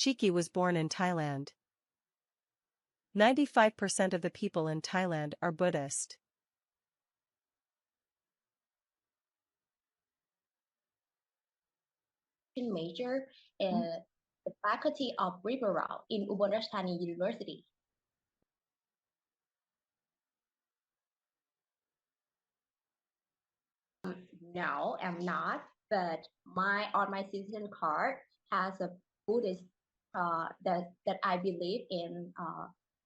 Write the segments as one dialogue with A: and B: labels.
A: Chiki was born in Thailand. 95% of the people in Thailand are Buddhist.
B: Major in the Faculty of Liberal in UBU International University. No, I'm not. But on my citizen card has a Buddhist that I believe in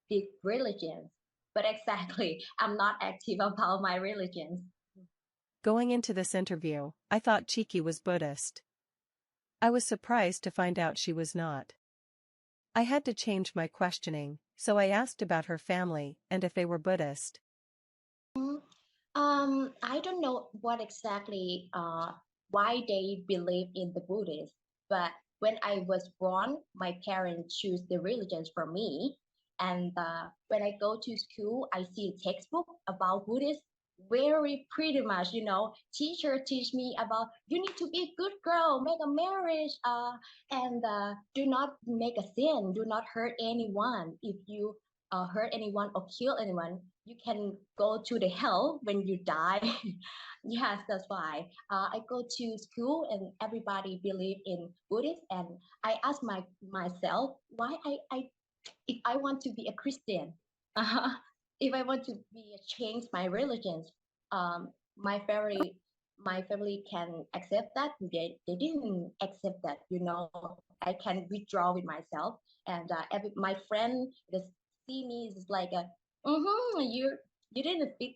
B: big religions. But exactly, I'm not active about my religions.
A: Going into this interview, I thought Chiki was Buddhist. I was surprised to find out she was not. I had to change my questioning, so I asked about her family and if they were Buddhist.
B: I don't know what exactly why they believe in the Buddhist, but when I was born, my parents choose the religions for me. And when I go to school, I see a textbook about Buddhist. Very pretty much, teacher teach me about you need to be a good girl, make a marriage, and do not make a sin, do not hurt anyone. If you hurt anyone or kill anyone, you can go to the hell when you die. Yes, that's why I go to school and everybody believe in Buddhist, and I ask myself why if I want to be a Christian, if I want to be change my religions, um, my family can accept that. They didn't accept that. I can withdraw with myself, and my friend just see me is like a you didn't fit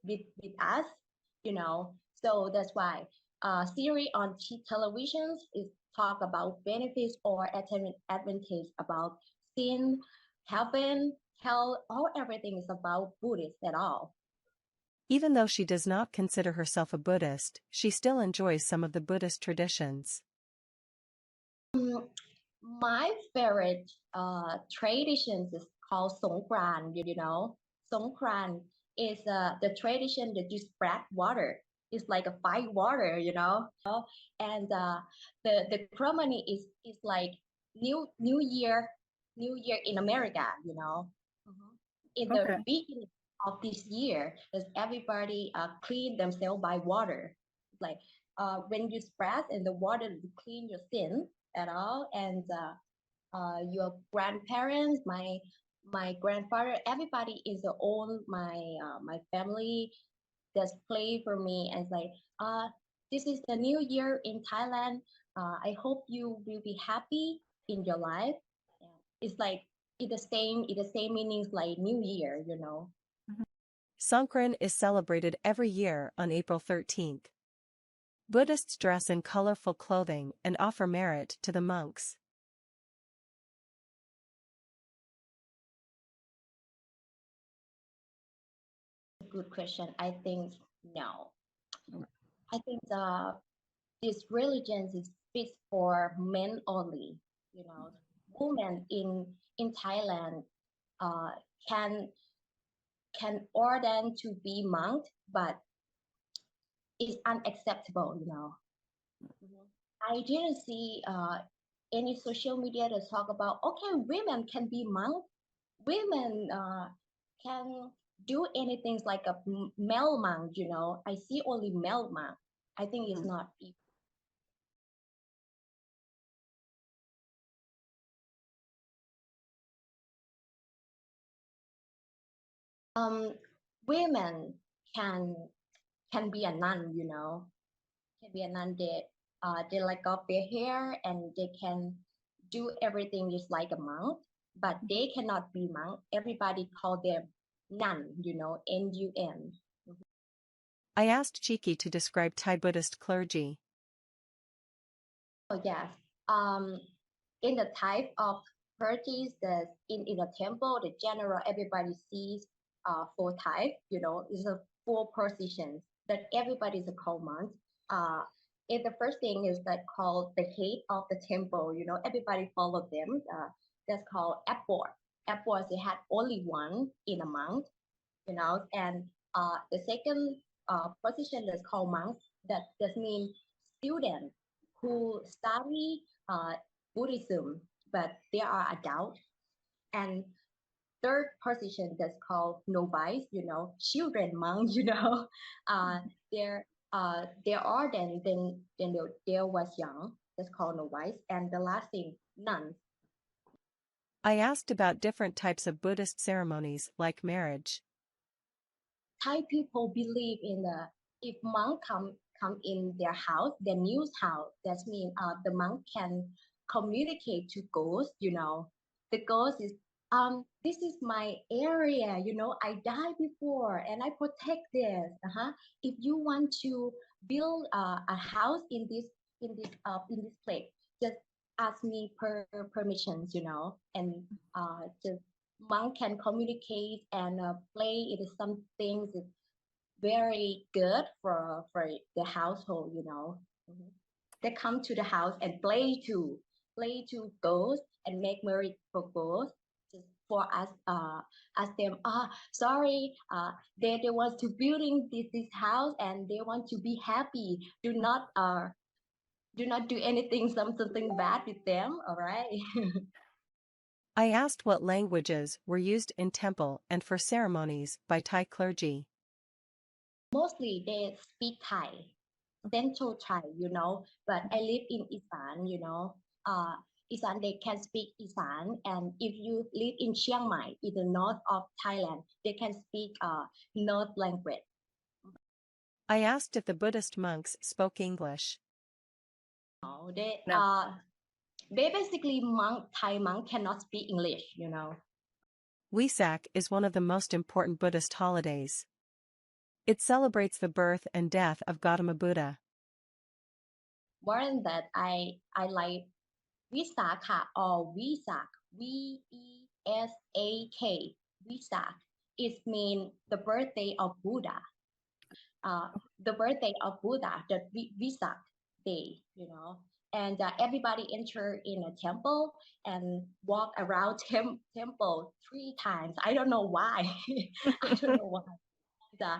B: with us, So that's why series on televisions is talk about benefits or advantage about sin, heaven, hell, all everything is about Buddhist at all.
A: Even though she does not consider herself a Buddhist, she still enjoys some of the Buddhist traditions.
B: My favorite traditions is called Songkran, Songkran is the tradition that you spread water. It's like a fire water, and the ceremony is like New Year in America, In the beginning of this year, as everybody clean themselves by water, like when you spread and the water to clean your sin at all, and your grandparents, my grandfather, everybody is all my family just play for me and say, this is the new year in Thailand. I hope you will be happy in your life. It's like it's the same meanings like New Year,
A: Songkran is celebrated every year on April 13th. Buddhists dress in colorful clothing and offer merit to the monks.
B: Good question. I think no. I think this religion is fit for men only. Women in Thailand uh, can order to be monk, but it's unacceptable. I didn't see any social media to talk about. Okay, women can be monk. Women can do anything like a male monk. I see only male monk. I think it's not. Women can be a nun, can be a nun. They like off their hair and they can do everything just like a monk, but they cannot be monk. Everybody call them nun, Nun.
A: I asked Chiki to describe Thai Buddhist clergy.
B: Oh yes. In the type of clergy, in a temple, the general everybody sees four type. Is a four positions that everybody is called monk. And the first thing is that called the head of the temple. Everybody follow them. That's called abbot. Abbot they had only one in a month. And the second position is called monk. That means student who study Buddhism. but they are adults. And third position that's called novice, children monk, uh, there there are then there was young, that's called novice, and the last thing, nuns.
A: I asked about different types of Buddhist ceremonies like marriage.
B: Thai people believe in the if monk come in their house, their new house, that means the monk can communicate to ghosts. The ghost is this is my area. I died before and I protect this. If you want to build a house in this place, just ask me permissions. And just monk can communicate and play. It is something that's very good for the household. Mhm. They come to the house and play to ghosts and make merry for ghosts. Just for us, ask them. Sorry, they want to building this house and they want to be happy. Do not do anything something bad with them. All right.
A: I asked what languages were used in temple and for ceremonies by Thai clergy.
B: Mostly they speak Thai, Central Thai, but I live in Isan, Isan, they can speak Isan, and if you live in Chiang Mai, in the north of Thailand, they can speak North language.
A: I asked if the Buddhist monks spoke English.
B: No, they
A: No.
B: they basically Thai monk cannot speak English.
A: Wesak is one of the most important Buddhist holidays. It celebrates the birth and death of Gautama Buddha.
B: More than that, I like Visakha or Vesak, Vesak. Vesak. It means the birthday of Buddha. uh, the birthday of Buddha, the Vesak day, and everybody enter in a temple and walk around temple 3 times. I don't know why. I don't know why. The,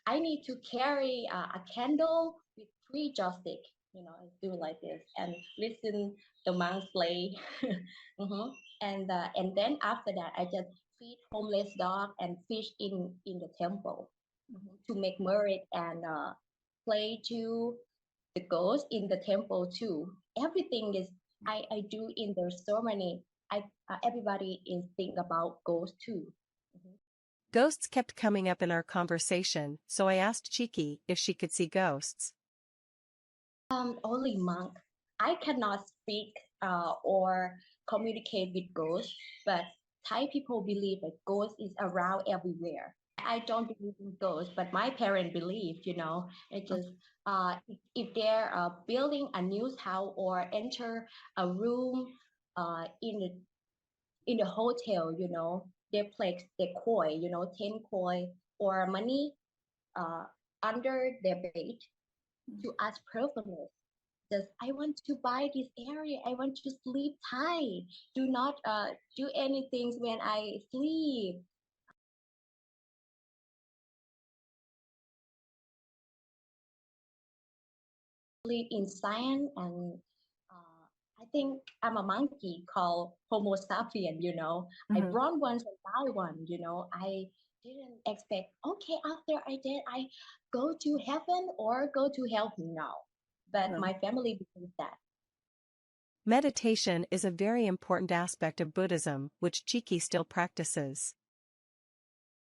B: I need to carry a candle with 3 joysticks, and do like this and listen the monks play. Mhm. And then after that, I just feed homeless dog and fish in the temple, to make merit and play to the ghosts in the temple too. Everything is I do in the ceremony. Everybody is think about ghosts too. Mhm.
A: Ghosts kept coming up in our conversation, so I asked Chiki if she could see ghosts.
B: Only monk. I cannot speak or communicate with ghosts, but Thai people believe that ghost is around everywhere. I don't believe in ghosts, but my parents believe. It just if they're building a new house or enter a room in the hotel, they place their coin, 10 coin or money uh, under their bed to ask performance. Just I want to buy this area. I want to sleep tight. Do not do anything when I sleep. Live in science and I think I'm a monkey called Homo sapien. I born once and die one. I didn't expect. Okay, after I did, I go to heaven or go to hell. No, but my family believes that.
A: Meditation is a very important aspect of Buddhism, which Chiki still practices.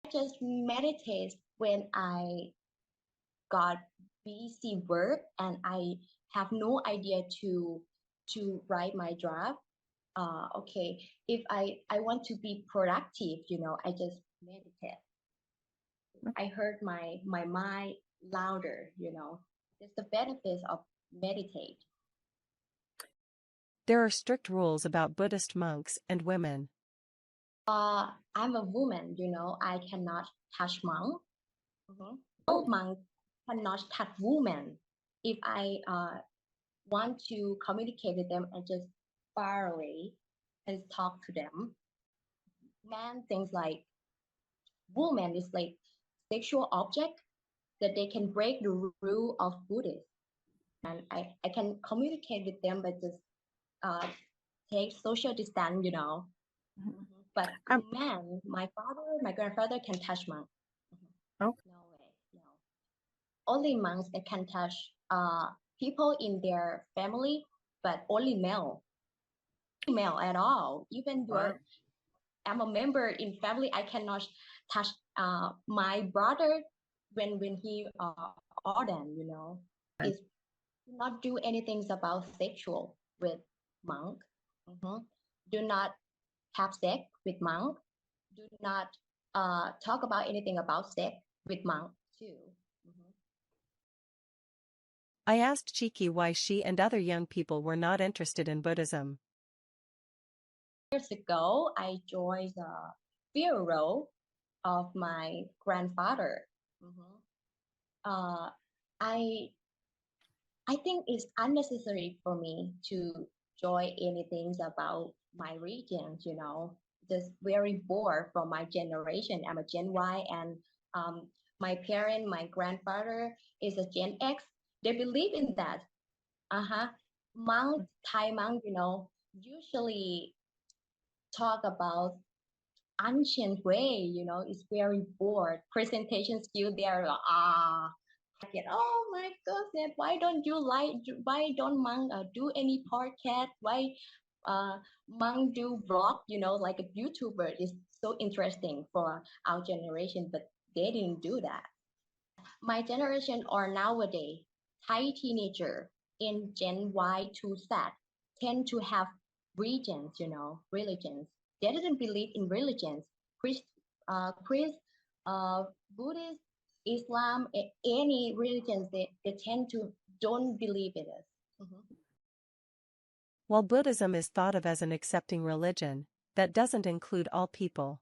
B: I just meditate when I got busy work and I have no idea to write my draft. Okay, if I want to be productive, I just meditate. I heard my mind louder. That's the benefits of meditate.
A: There are strict rules about Buddhist monks and women.
B: I'm a woman. I cannot touch monk. All monks cannot touch women. If I want to communicate with them, I just far away and talk to them. Man thinks like woman is like sexual object that they can break the rule of Buddhism. And I can communicate with them, but just uh, take social distance, you know.
A: Mhm.
B: But
A: Um,
B: man, my father, my grandfather can touch monk.
A: oh,
B: No way, no. Only monks that can touch people in their family, but only male at all. Even
A: wow.
B: I'm a member in family, I cannot touch my brother when he ordained, you know. Is not do anything about sexual with monk. Mhm. Do not have sex with monk. Do not talk about anything about sex with monk too. Mhm.
A: I asked Chiki why she and other young people were not interested in Buddhism.
B: Years ago, I joined the funeral of my grandfather. Mhm. Uh, I I think it's unnecessary for me to join anything about my region, you know. Just very bored from my generation. I'm a Gen Y, and my parent, my grandfather is a Gen X. They believe in that. Uh-huh. Monk, Thai monk, you know, usually talk about ancient way, you know, it's very bored. Presentation skill, they're like, oh my goodness, why don't monk do any podcast? Why monk do vlog, you know, like a YouTuber is so interesting for our generation, but they didn't do that. My generation or nowadays, Thai teenager in Gen Y to Z tend to have religions, you know, religions. They didn't believe in religions. Christ, uh, Buddhist, Islam, any religions, they tend to don't believe in it. Mhm.
A: While Buddhism is thought of as an accepting religion, that doesn't include all people.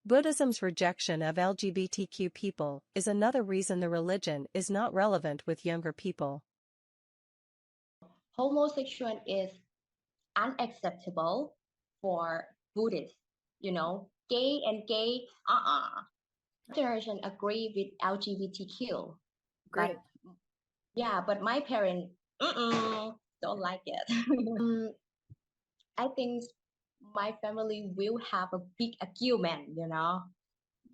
A: Buddhism's rejection of LGBTQ people is another reason the religion is not relevant with younger people.
B: Homosexual is unacceptable for Buddhists, you know, gay, generation agree with LGBTQ,
A: Agree.
B: but yeah, but my parents don't like it. I think my family will have a big argument, you know,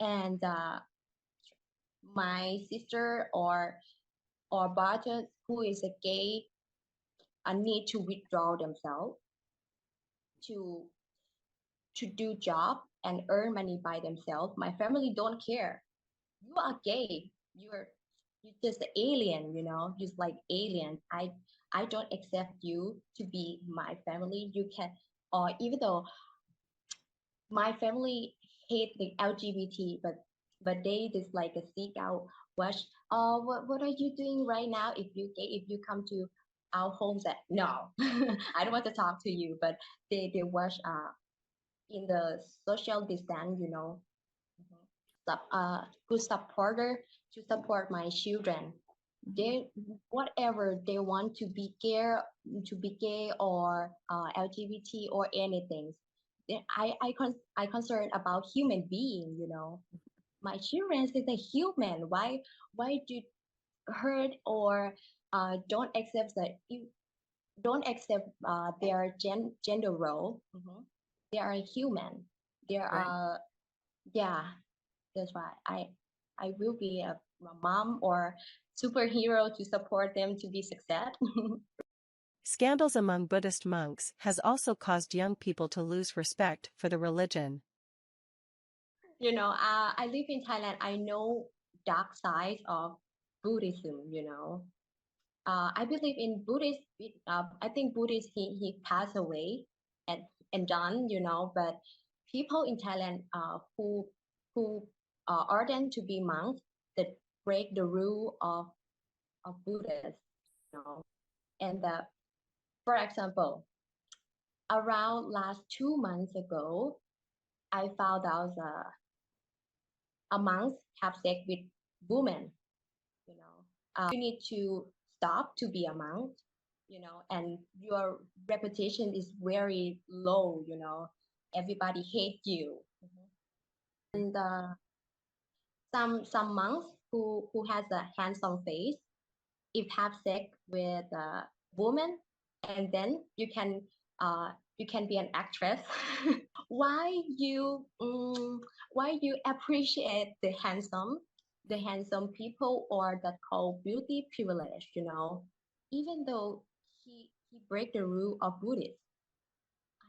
B: and my sister or brother who is a gay need to withdraw themselves to do job and earn money by themselves. My family don't care. You are gay. You're just an alien, you know, just like alien. I don't accept you to be my family. You can, or even though my family hate the LGBT, but they just like a seek out watch. Oh, what are you doing right now? If you gay, if you come to our homes, that no, I don't want to talk to you. But they watch in the social distance, you know, good supporter to support my children. They whatever they want to be gay or LGBT or anything. I concerned about human being. You know, my children is a human. Why do hurt or don't accept that you don't accept their gender role? They are human. They
A: Right.
B: are yeah. That's why I will be a mom or superhero to support them to be success.
A: Scandals among Buddhist monks has also caused young people to lose respect for the religion.
B: You know, I live in Thailand. I know dark side of Buddhism. You know, I believe in Buddhist. I think Buddhist he passed away and done. You know, but people in Thailand who ordained to be monks that break the rule of Buddhists. You know, and for example, around last 2 months ago, I found out a monk have sex with women. You know, you need to stop to be a monk. You know, and your reputation is very low. You know, everybody hate you. And some monks who has a handsome face, if have sex with a woman, and then you can You can be an actress. why you why you appreciate the handsome people or that called beauty privilege, even though he break the rule of Buddhism.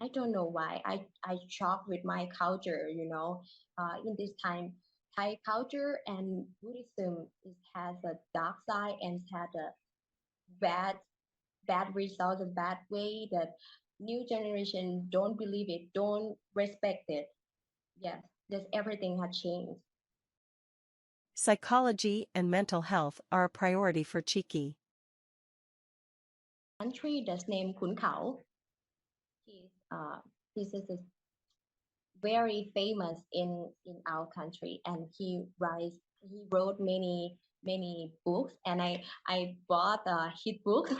B: I don't know why. I shocked with my culture, in this time, Thai culture and Buddhism has a dark side and has a bad bad results, a bad way that new generation don't believe it, don't respect it. Yes, there's everything has changed.
A: Psychology and mental health are a priority for Cheeky.
B: Country that's named Khun Khao. He's this is a very famous in our country, and he wrote many books, and I bought his books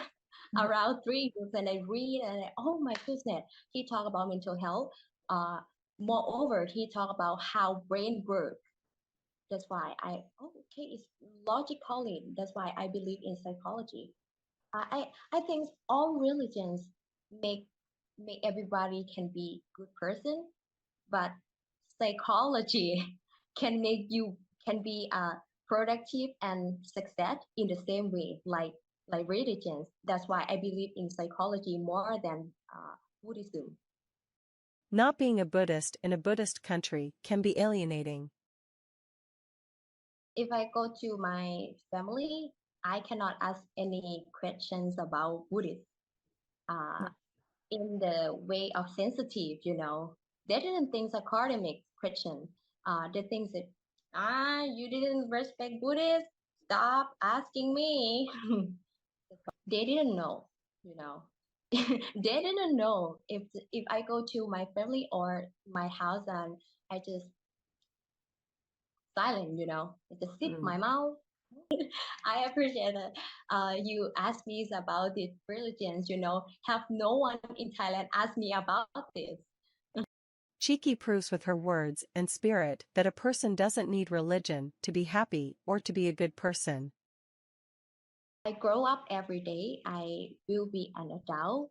B: around three books, and I read, and oh my goodness, he talked about mental health. uh Moreover, he talked about how brain works. That's why okay, it's logically, that's why I believe in psychology. I think all religions make make everybody can be good person, but psychology can be productive and success in the same way, like religions. That's why I believe in psychology more than Buddhism.
A: Not being a Buddhist in a Buddhist country can be alienating.
B: If I go to my family, I cannot ask any questions about Buddhism uh, in the way of sensitive, They didn't think academic question. They think that, you didn't respect Buddhists, stop asking me. They didn't know, you know. They didn't know if I go to my family or my house and I just silent, I just sit
A: Mm.
B: my mouth. I appreciate that you asked me about these religions, Have no one in Thailand asked me about this.
A: Cheeky proves with her words and spirit that a person doesn't need religion to be happy or to be a good person.
B: I grow up every day. I will be an adult,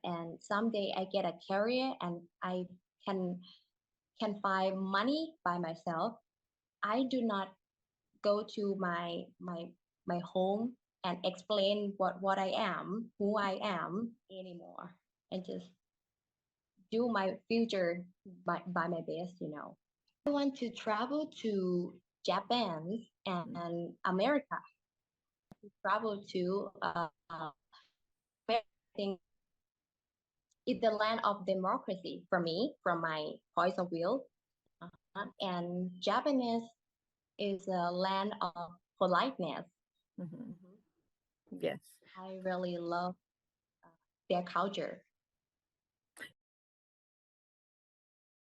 B: and someday I get a career and I can can find money by myself. I do not go to my home and explain what I am, who I am anymore, and just do my future by my best. I want to travel to Japan and America. To travel to where I think it's the land of democracy for me, from my point of view. And Japanese is a land of politeness.
C: Mhm.
B: Mhm.
C: Yes.
B: I really love their culture.